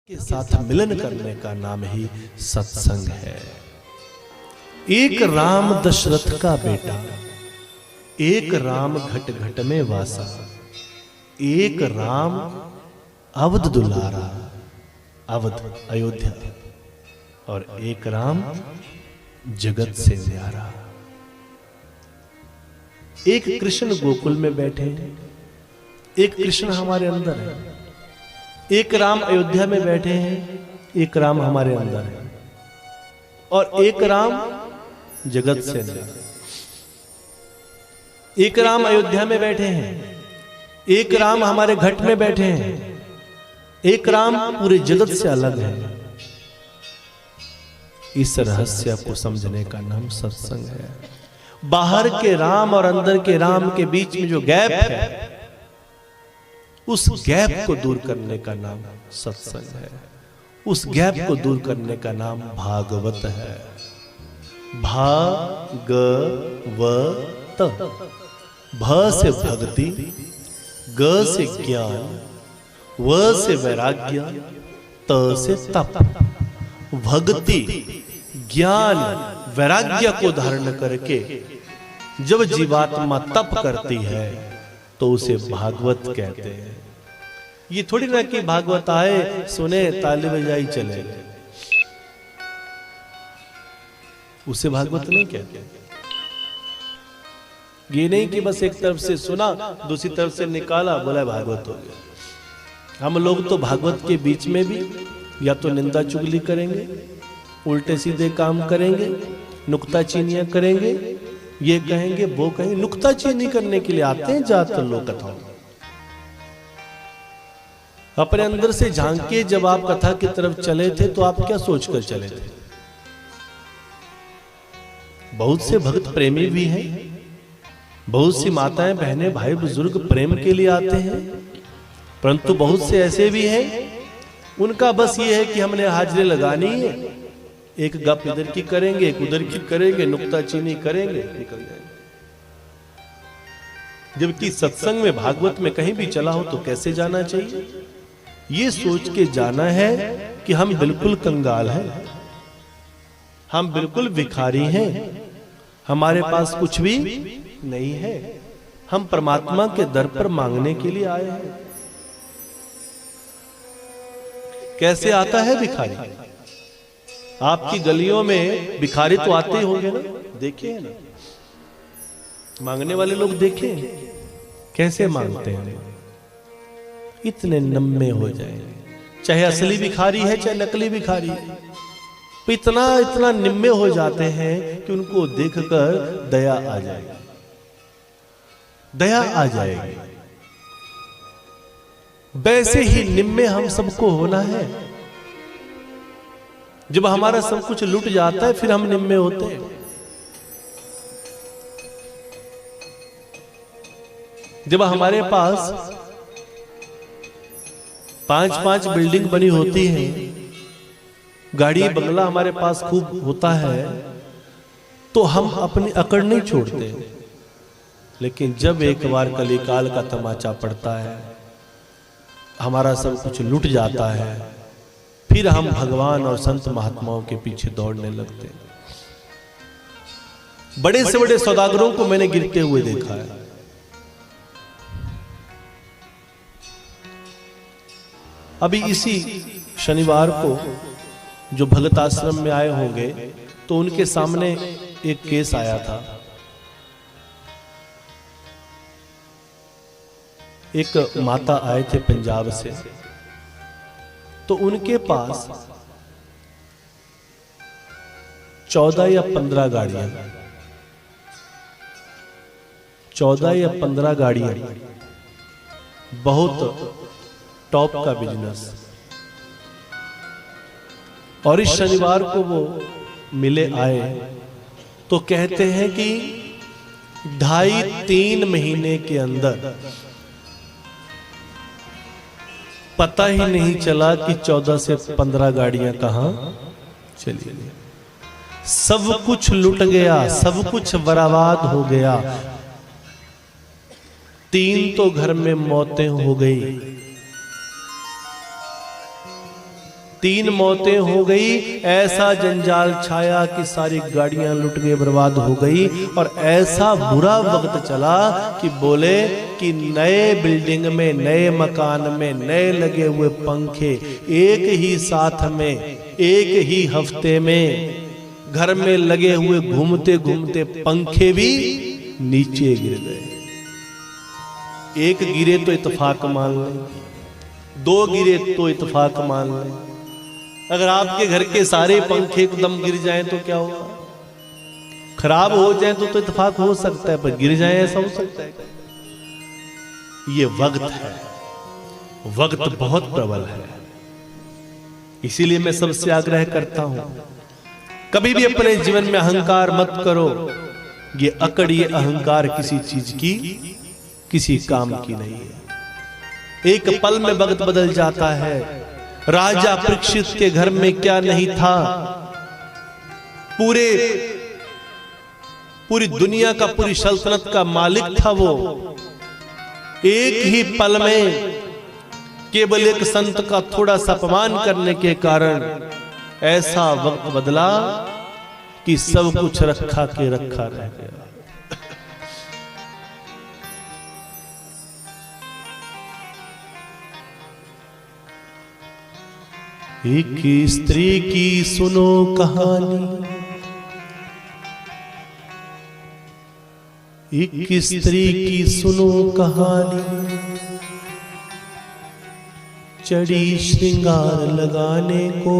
के साथ मिलन करने का नाम ही सत्संग है। एक राम दशरथ का बेटा, एक राम घट घट में वासा, एक राम अवध दुलारा, अवध अयोध्या, और एक राम जगत से न्यारा। एक कृष्ण गोकुल में बैठे हैं, एक कृष्ण हमारे अंदर है। एक राम अयोध्या में बैठे हैं, एक राम हमारे अंदर है, और एक राम जगत से न्यारा। एक राम अयोध्या में बैठे हैं, एक राम हमारे घट में बैठे हैं, एक राम पूरे जगत से अलग है। इस रहस्य को समझने का नाम सत्संग है। बाहर के राम और अंदर के राम के बीच में जो गैप है, उस गैप को दूर करने का नाम सत्संग है। उस गैप को दूर करने का नाम भागवत है। भागवत, भ से भक्ति, ग से ज्ञान, व से वैराग्य, त से तप। भक्ति, ज्ञान, वैराग्य को धारण करके जब जीवात्मा तप करती है तो उसे भागवत कहते हैं। ये थोड़ी ना कि भागवत आए, सुने, ताली बजाई चले, उसे भागवत नहीं कहते। ये नहीं कि बस एक तरफ से सुना, दूसरी तरफ से निकाला, बोला भागवत हो गया। हम लोग तो भागवत के बीच में भी या तो निंदा चुगली करेंगे, उल्टे सीधे काम करेंगे, नुक्ताचीनियां करेंगे, ये कहेंगे वो कहेंगे। नुक्ताचीनी करने के लिए आते हैं ज्यादातर लोग कथाओं। अपने अंदर से झांके, जब आप कथा की तरफ चले थे तो आप क्या सोचकर चले थे? बहुत से भक्त प्रेमी भी हैं, बहुत सी माताएं, बहनें, भाई, बुजुर्ग प्रेम के लिए आते हैं, परंतु बहुत से ऐसे भी हैं, उनका बस ये है कि हमने हाजिरी लगानी है, एक गप इधर की करेंगे, एक उधर की करेंगे, नुक्ताचीनी करेंगे, निकल जाएंगे। जबकि सत्संग में, भागवत में कहीं भी चला हो तो कैसे जाना चाहिए? ये सोच के जाना है कि हम बिल्कुल कंगाल हैं, हम बिल्कुल भिखारी हैं, हमारे पास कुछ भी नहीं है, हम परमात्मा के दर पर मांगने के लिए आए हैं। कैसे आता है भिखारी? आपकी गलियों में भिखारी तो आते ही होंगे ना, देखे हैं ना, मांगने वाले लोग देखे कैसे मांगते हैं। इतने नम्मे हो जाए, चाहे असली भिखारी है चाहे नकली भिखारी है, इतना इतना निम्मे हो जाते हैं कि उनको देखकर दया आ जाएगी, दया आ जाएगी। वैसे ही निम्मे हम सबको होना है। जब हमारा सब कुछ लुट जाता है फिर हम निम्मे होते हैं। जब हमारे पास 5-5 बिल्डिंग बनी होती है, गाड़ी बंगला हमारे पास खूब होता है, तो हम अपनी अकड़ नहीं छोड़ते। लेकिन जब एक बार कलिकाल का तमाचा पड़ता है, हमारा सब कुछ लुट जाता है, फिर हम भगवान और संत महात्माओं के पीछे दौड़ने लगते हैं। बड़े से बड़े सौदागरों को मैंने गिरते हुए देखा है। अभी इसी शनिवार को जो भगत आश्रम में आए होंगे तो उनके सामने एक केस आया था। एक माता आए थे पंजाब से, तो उनके पास 14 या 15 गाड़ियां, 14 या 15 गाड़ियां, बहुत टॉप का बिजनेस। और इस शनिवार को वो मिले आए तो कहते हैं कि 2.5-3 महीने के अंदर पता ही नहीं चला कि 14 से 15 गाड़ियां कहां चली गई। सब कुछ लुट गया, सब कुछ बर्बाद हो गया। 3 तो घर में मौतें हो गई, 3 मौतें हो गई, ऐसा जंजाल छाया कि सारी गाड़ियां लुट गई, बर्बाद हो गई। और ऐसा बुरा वक्त चला कि बोले कि नए बिल्डिंग में, नए मकान में, नए लगे हुए पंखे एक ही साथ में, एक ही हफ्ते में घर में लगे हुए घूमते घूमते पंखे भी नीचे गिर गए। एक गिरे तो इत्तेफाक मान लें, 2 गिरे तो इत्तेफाक मान लें, अगर आपके घर के सारे पंखे एकदम गिर जाएं तो क्या होगा? खराब हो जाएं तो इत्तेफाक हो सकता है, पर गिर जाएं ऐसा हो सकता है? ये वक्त है, वक्त बहुत प्रबल है। इसीलिए मैं सबसे आग्रह करता हूं, कभी भी अपने जीवन में अहंकार मत करो। ये अकड़, ये अहंकार किसी चीज की, किसी काम की नहीं है। एक पल में वक्त बदल जाता है। राजा परीक्षित के घर में क्या नहीं था, पूरी दुनिया का, पूरी सल्तनत का मालिक था वो। एक ही पल में केवल एक संत का थोड़ा सा अपमान करने के कारण ऐसा वक्त बदला कि सब कुछ रखा के रखा रह गया। एक स्त्री की सुनो कहानी, एक स्त्री की सुनो कहानी, चढ़ी श्रृंगार लगाने को,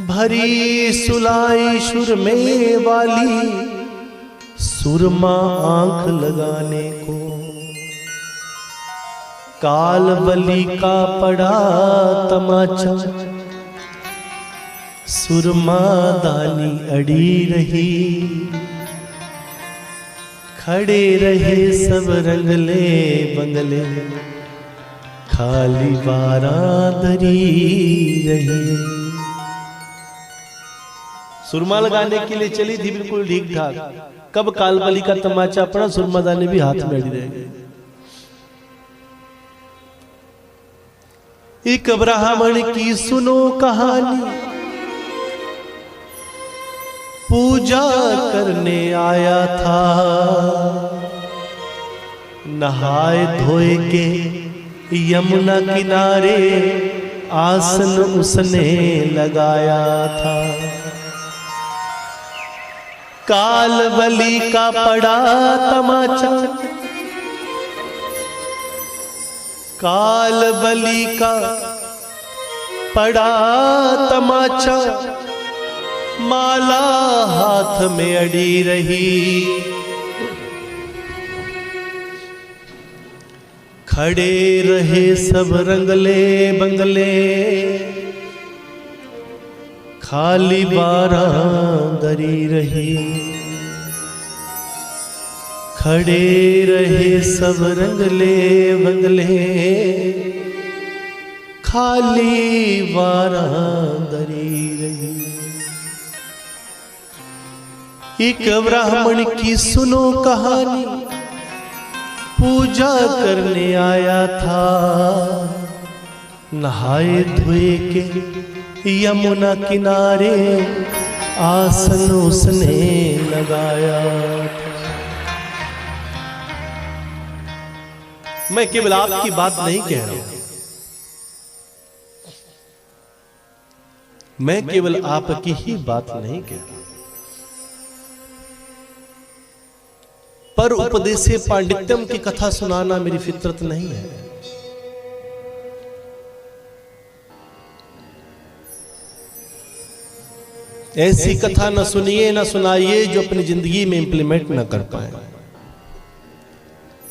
भरी सुलाई सुरमे वाली, सुरमा आंख लगाने को। कालबली का पड़ा तमाचा, सुरमा दानी अड़ी रही, खड़े रहे सब रंगले बंगले, खाली बारादरी रही। सुरमा लगाने के लिए चली थी बिल्कुल ठीक ठाक, कब कालबली का तमाचा पड़ा, सुरमा दानी भी हाथ में अड़ी रह गई। एक ब्राह्मण की सुनो कहानी, पूजा करने आया था, नहाए धोए के यमुना किनारे आसन उसने लगाया था। कालबली का पड़ा तमाचा, कालबली का पड़ा तमाचा, माला हाथ में अड़ी रही, खड़े रहे सब रंगले बंगले, खाली बारादरी रही। खड़े रहे सब रंगले बंगले, खाली बारादरी रही। एक ब्राह्मण की सुनो कहानी, पूजा करने आया था, नहाए धोए के यमुना किनारे आसन उसने लगाया था। मैं केवल आपकी बात नहीं कह रहा हूं, मैं केवल आपकी ही बात नहीं कह रहा, पर उपदेशे पांडित्यम की कथा सुनाना मेरी फितरत नहीं है। ऐसी कथा न सुनिए न सुनाइए जो अपनी जिंदगी में इंप्लीमेंट न कर पाए।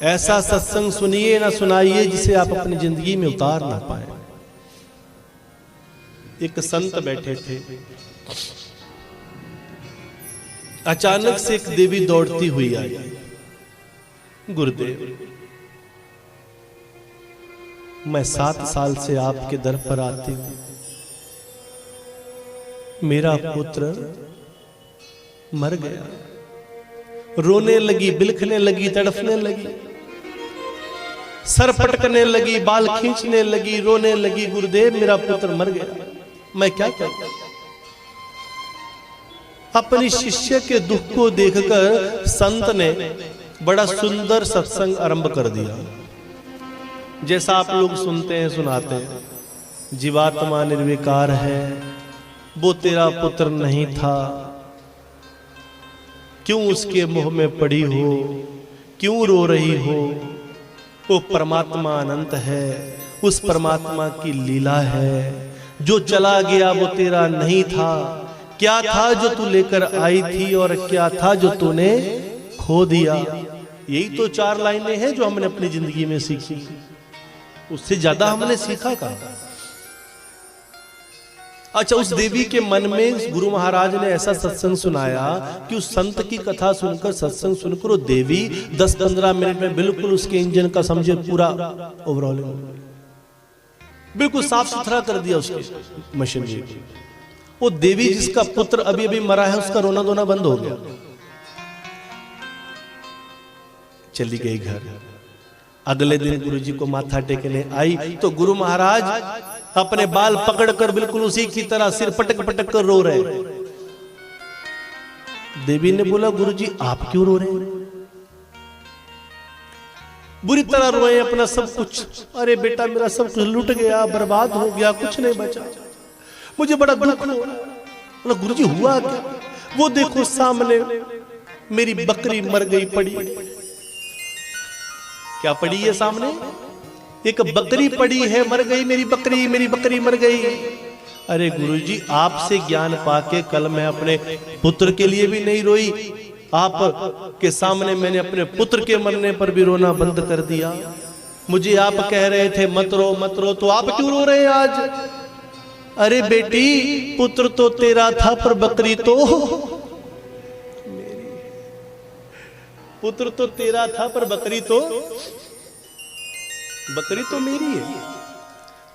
ऐसा सत्संग सुनिए ना सुनाइए जिसे आप अपनी जिंदगी में उतार ना पाए। एक संत बैठे थे, अचानक से एक देवी दौड़ती हुई आई। गुरुदेव, मैं 7 साल से आपके दर पर आती हूं, मेरा पुत्र मर गया। रोने लगी, बिलखने लगी, तड़फने लगी। सर पटकने लगी, बाल खींचने लगी, रोने लगी, गुरुदेव मेरा पुत्र मर गया, मैं क्या करूं। अपनी शिष्य के दुख को देखकर संत ने बड़ा सुंदर सत्संग आरंभ कर दिया। जैसा आप लोग सुनते हैं, सुनाते हैं, जीवात्मा निर्विकार है, वो तेरा पुत्र नहीं था, क्यों उसके मुंह में पड़ी हो, क्यों रो रही हो, वो परमात्मा अनंत है, उस परमात्मा की लीला है, जो चला गया वो तेरा नहीं था, क्या था जो तू लेकर आई थी और क्या था जो तूने खो दिया। यही तो 4 लाइनें हैं जो हमने अपनी जिंदगी में सीखी, उससे ज्यादा हमने सीखा कहा। अच्छा, उस देवी के मन में गुरु महाराज ने ऐसा सत्संग सुनाया कि उस संत की कथा सुनकर, सत्संग सुनकर वो देवी 10-15 मिनट में बिल्कुल उसके इंजन का समझे पूरा ओवरऑल बिल्कुल साफ सुथरा कर दिया उसकी मशीनरी। वो देवी जिसका पुत्र अभी अभी मरा है, उसका रोना धोना बंद हो गया, चली गई घर। अगले दिन गुरुजी को माथा टेकने आई तो गुरु महाराज अपने बाल पकड़कर बिल्कुल उसी की तरह सिर पटक पटक कर रो रहे। देवी ने बोला, गुरुजी आप क्यों रो रहे हैं? बुरी तरह रोए अपना सब कुछ। अरे बेटा, मेरा सब कुछ लूट गया, बर्बाद हो गया, कुछ नहीं बचा, मुझे बड़ा दुख हो रहा। बोला, गुरुजी हुआ क्या? वो देखो सामने मेरी बकरी मर गई पड़ी। क्या पड़ी है सामने? एक बकरी पड़ी है, मर गई मेरी बकरी मर गई। अरे गुरुजी, आपसे ज्ञान पाके कल मैं अपने पुत्र के लिए भी नहीं रोई, आप के सामने मैंने अपने पुत्र के मरने पर भी रोना बंद कर दिया। मुझे आप कह रहे थे मत रो, तो आप क्यों रो रहे हैं आज? अरे बेटी, पुत्र तो तेरा था पर बकरी तो मेरी। पुत्र तो तेरा था पर बकरी तो मेरी है।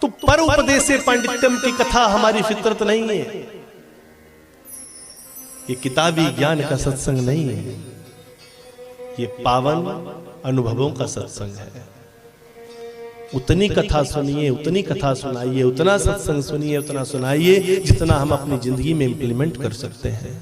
तो पर उपदेशे पांडित्यम की कथा हमारी फितरत नहीं है, ये किताबी ज्ञान का सत्संग नहीं है, ये पावन अनुभवों का सत्संग है। उतनी कथा सुनिए, उतनी कथा सुनाइए, उतना सत्संग सुनिए, उतना सुनाइए जितना हम अपनी जिंदगी में इंप्लीमेंट कर सकते हैं।